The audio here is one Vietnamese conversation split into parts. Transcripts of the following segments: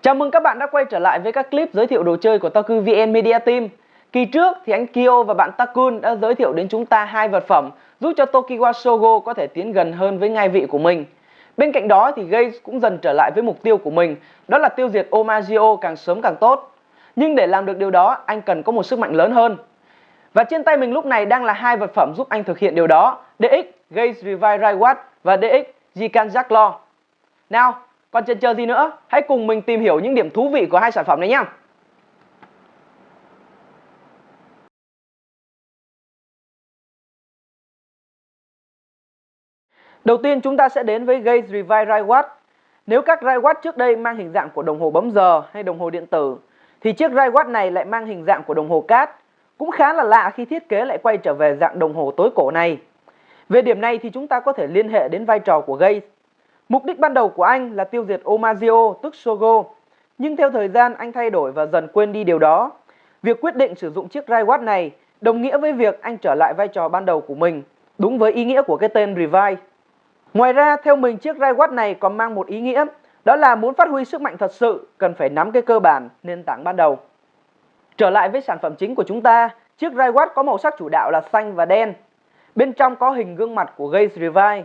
Chào mừng các bạn đã quay trở lại với các clip giới thiệu đồ chơi của Taku VN Media Team. Kỳ trước thì anh Kyo và bạn Takun đã giới thiệu đến chúng ta hai vật phẩm giúp cho Tokiwa Shogo có thể tiến gần hơn với ngai vị của mình. Bên cạnh đó thì Gaze cũng dần trở lại với mục tiêu của mình, đó là tiêu diệt Omagio càng sớm càng tốt. Nhưng để làm được điều đó, anh cần có một sức mạnh lớn hơn. Và trên tay mình lúc này đang là hai vật phẩm giúp anh thực hiện điều đó: DX Gaze Revive Raiwat và DX Jikan Jacklaw. Nào, còn chần chờ gì nữa? Hãy cùng mình tìm hiểu những điểm thú vị của hai sản phẩm này nhé. Đầu tiên chúng ta sẽ đến với Gaze Revive Raiwat. Nếu các Raiwat trước đây mang hình dạng của đồng hồ bấm giờ hay đồng hồ điện tử, thì chiếc Raiwat này lại mang hình dạng của đồng hồ cát. Cũng khá là lạ khi thiết kế lại quay trở về dạng đồng hồ tối cổ này. Về điểm này thì chúng ta có thể liên hệ đến vai trò của Gaze. Mục đích ban đầu của anh là tiêu diệt Omagio, tức Shogo. Nhưng theo thời gian anh thay đổi và dần quên đi điều đó. Việc quyết định sử dụng chiếc Raiwat này đồng nghĩa với việc anh trở lại vai trò ban đầu của mình, đúng với ý nghĩa của cái tên Revive. Ngoài ra, theo mình, chiếc Raiwat này còn mang một ý nghĩa, đó là muốn phát huy sức mạnh thật sự, cần phải nắm cái cơ bản, nền tảng ban đầu. Trở lại với sản phẩm chính của chúng ta, chiếc Raiwat có màu sắc chủ đạo là xanh và đen. Bên trong có hình gương mặt của Gaze Revive.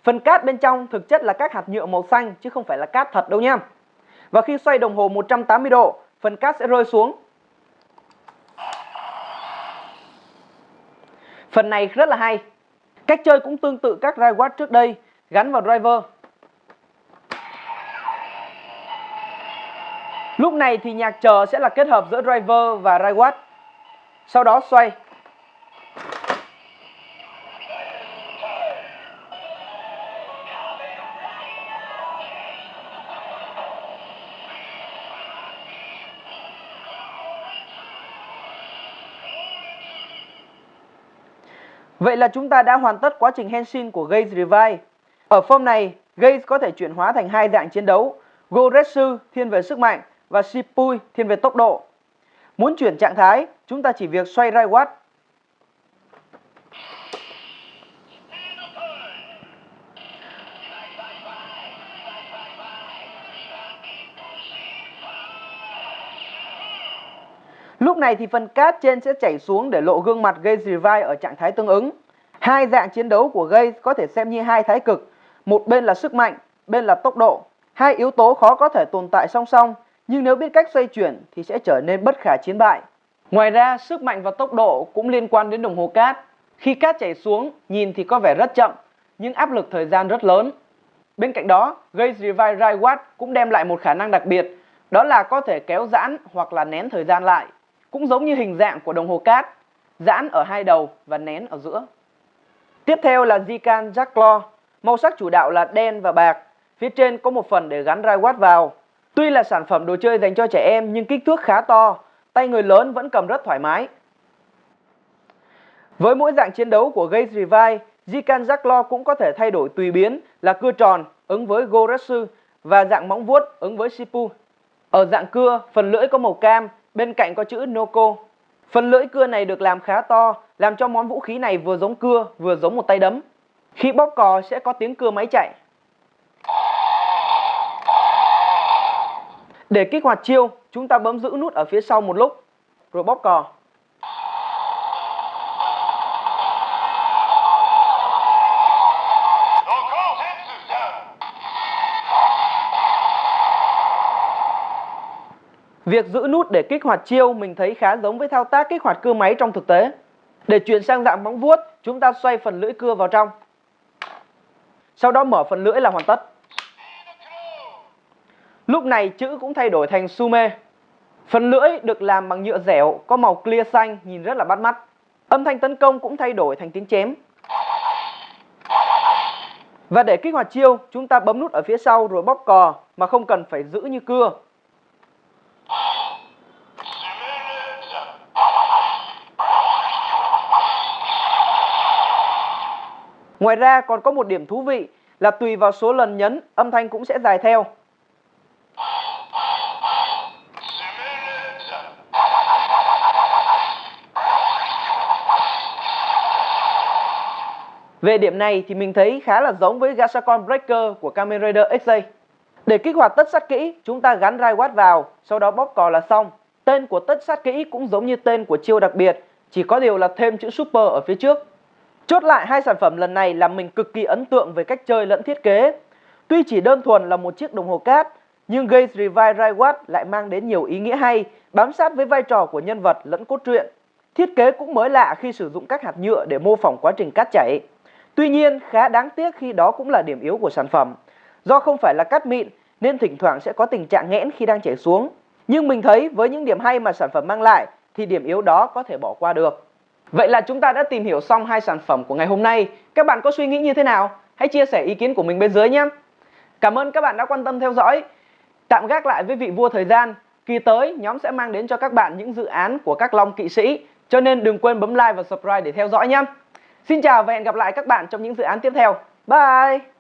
Phần cát bên trong thực chất là các hạt nhựa màu xanh chứ không phải là cát thật đâu nha. Và khi xoay đồng hồ 180 độ, phần cát sẽ rơi xuống. Phần này rất là hay. Cách chơi cũng tương tự các Raiwat trước đây, gắn vào driver. Lúc này thì nhạc chờ sẽ là kết hợp giữa driver và Raiwat. Sau đó xoay. Vậy là chúng ta đã hoàn tất quá trình henshin của Gaze Revive. Ở form này, Gaze có thể chuyển hóa thành hai dạng chiến đấu: Goretsu thiên về sức mạnh và Shippui thiên về tốc độ. Muốn chuyển trạng thái, chúng ta chỉ việc xoay Raiwat. Lúc này thì phần cát trên sẽ chảy xuống để lộ gương mặt Gaze Revive ở trạng thái tương ứng. Hai dạng chiến đấu của Gaze có thể xem như hai thái cực, một bên là sức mạnh, bên là tốc độ. Hai yếu tố khó có thể tồn tại song song, nhưng nếu biết cách xoay chuyển thì sẽ trở nên bất khả chiến bại. Ngoài ra, sức mạnh và tốc độ cũng liên quan đến đồng hồ cát. Khi cát chảy xuống, nhìn thì có vẻ rất chậm, nhưng áp lực thời gian rất lớn. Bên cạnh đó, Gaze Revive Raiwat cũng đem lại một khả năng đặc biệt, đó là có thể kéo giãn hoặc là nén thời gian lại. Cũng giống như hình dạng của đồng hồ cát, giãn ở hai đầu và nén ở giữa. Tiếp theo là Jikan Jacklaw, màu sắc chủ đạo là đen và bạc. Phía trên có một phần để gắn Raiwat vào. Tuy là sản phẩm đồ chơi dành cho trẻ em nhưng kích thước khá to, tay người lớn vẫn cầm rất thoải mái. Với mỗi dạng chiến đấu của Gaze Revive, Jikan Jacklaw cũng có thể thay đổi tùy biến là cưa tròn ứng với Goretsu và dạng móng vuốt ứng với Shippu. Ở dạng cưa, phần lưỡi có màu cam, bên cạnh có chữ Noko. Phần lưỡi cưa này được làm khá to, làm cho món vũ khí này vừa giống cưa vừa giống một tay đấm. Khi bóp cò sẽ có tiếng cưa máy chạy. Để kích hoạt chiêu, chúng ta bấm giữ nút ở phía sau một lúc, rồi bóp cò. Việc giữ nút để kích hoạt chiêu mình thấy khá giống với thao tác kích hoạt cưa máy trong thực tế. Để chuyển sang dạng móng vuốt, chúng ta xoay phần lưỡi cưa vào trong. Sau đó mở phần lưỡi là hoàn tất. Lúc này chữ cũng thay đổi thành Sume. Phần lưỡi được làm bằng nhựa dẻo, có màu clear xanh, nhìn rất là bắt mắt. Âm thanh tấn công cũng thay đổi thành tiếng chém. Và để kích hoạt chiêu, chúng ta bấm nút ở phía sau rồi bóp cò mà không cần phải giữ như cưa. Ngoài ra còn có một điểm thú vị là tùy vào số lần nhấn, âm thanh cũng sẽ dài theo. Về điểm này thì mình thấy khá là giống với Gasacon Breaker của Kamen Rider XA. Để kích hoạt tất sát kỹ, chúng ta gắn Raiwat vào, sau đó bóp cò là xong. Tên của tất sát kỹ cũng giống như tên của chiêu đặc biệt, chỉ có điều là thêm chữ Super ở phía trước. Chốt lại hai sản phẩm lần này làm mình cực kỳ ấn tượng về cách chơi lẫn thiết kế. Tuy chỉ đơn thuần là một chiếc đồng hồ cát, nhưng Gaze Revive Raiwat lại mang đến nhiều ý nghĩa hay, bám sát với vai trò của nhân vật lẫn cốt truyện. Thiết kế cũng mới lạ khi sử dụng các hạt nhựa để mô phỏng quá trình cát chảy. Tuy nhiên, khá đáng tiếc khi đó cũng là điểm yếu của sản phẩm. Do không phải là cát mịn nên thỉnh thoảng sẽ có tình trạng nghẽn khi đang chảy xuống. Nhưng mình thấy với những điểm hay mà sản phẩm mang lại thì điểm yếu đó có thể bỏ qua được. Vậy là chúng ta đã tìm hiểu xong hai sản phẩm của ngày hôm nay. Các bạn có suy nghĩ như thế nào? Hãy chia sẻ ý kiến của mình bên dưới nhé. Cảm ơn các bạn đã quan tâm theo dõi. Tạm gác lại với vị vua thời gian. Kỳ tới, nhóm sẽ mang đến cho các bạn những dự án của các long kỵ sĩ. Cho nên đừng quên bấm like và subscribe để theo dõi nhé. Xin chào và hẹn gặp lại các bạn trong những dự án tiếp theo. Bye!